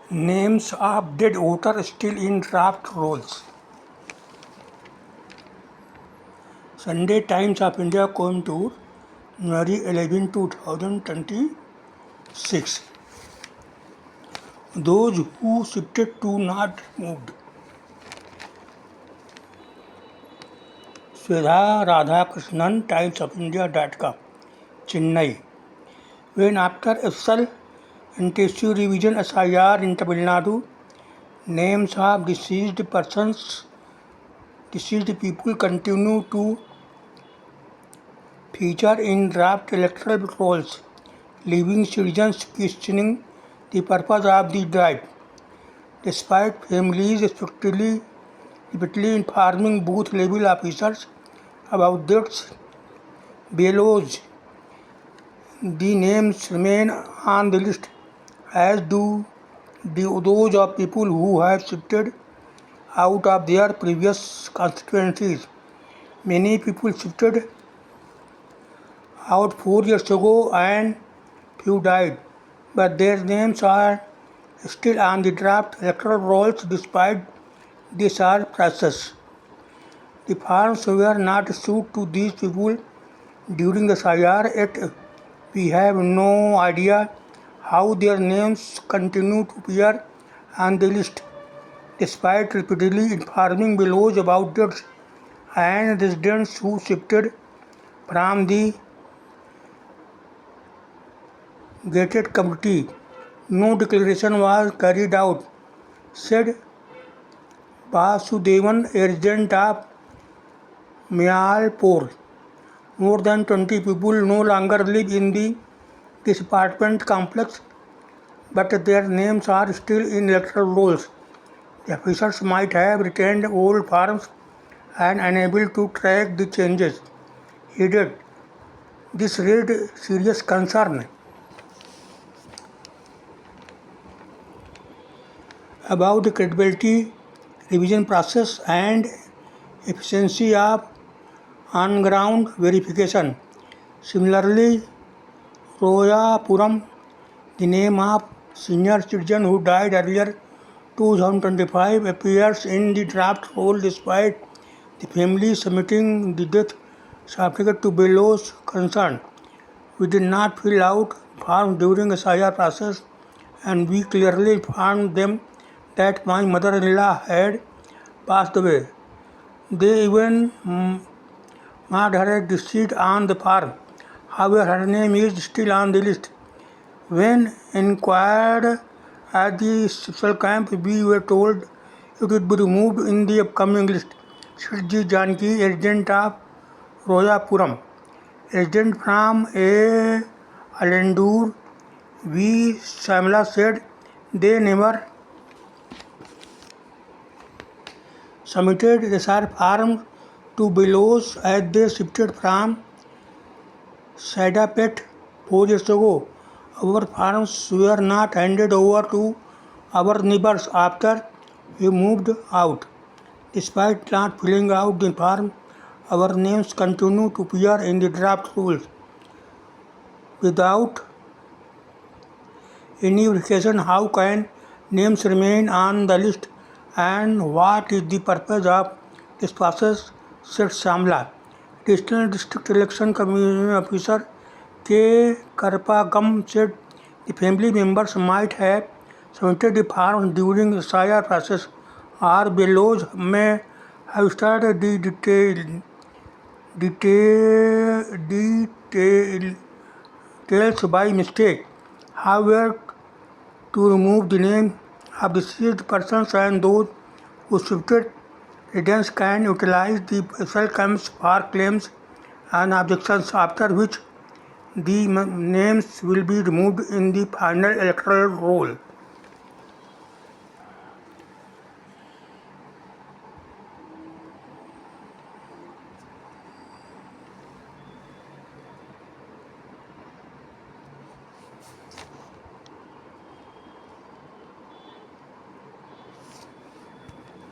Names of dead voters still in draft rolls. Sunday Times of India, Coimbatore, January 11, 2026. Those who shifted to not moved. Swedha Radhakrishnan, Times of India.com, Chennai. When after SL intensive revision SIR in Tamil Nadu, names of deceased people continue to feature in draft electoral rolls, leaving citizens questioning the purpose of the drive. Despite families repeatedly informing booth level officers about deaths below, the names remain on the list, as do those of people who have shifted out of their previous constituencies. Many people shifted out 4 years ago and few died, but their names are still on the draft electoral rolls despite this process. The forms were not issued to these people during the SIR, yet we have no idea how their names continue to appear on the list, despite repeatedly informing below about deaths and residents who shifted from the gated community. No declaration was carried out, said Vasudevan, a resident of Mayalpur. More than 20 people no longer live in this apartment complex, but their names are still in electoral rolls. The officers might have retained old forms and unable to track the changes. He did. This raised serious concern about the credibility, revision process and efficiency of on-ground verification. Similarly, Royapuram, the name of senior citizen who died earlier 2025, appears in the draft roll despite the family submitting the death certificate to Below's concern. We did not fill out forms during the SIR process, and we clearly informed them that my mother-in-law had passed away. They even marked her as deceased on the form. However, her name is still on the list. When inquired at the special camp, we were told it would be removed in the upcoming list. Shri Janki, a resident of Royapuram, resident from A. Alendur, V. Samla, said they never submitted the SIR form to Below's as they shifted from Saidapet 4 years ago. Our farms were not handed over to our neighbors after we moved out. Despite not filling out the form, our names continue to appear in the draft rolls. Without any verification, how can names remain on the list, and what is the purpose of this process, said Samla. Additional District Election Commission Officer K. Karpagam said the family members might have submitted the forms during the SIR process, or Bellows may have started the details by mistake. However, to remove the name of deceased persons and those who shifted, residents can utilize the special camps for claims and objections, after which the names will be removed in the final electoral roll.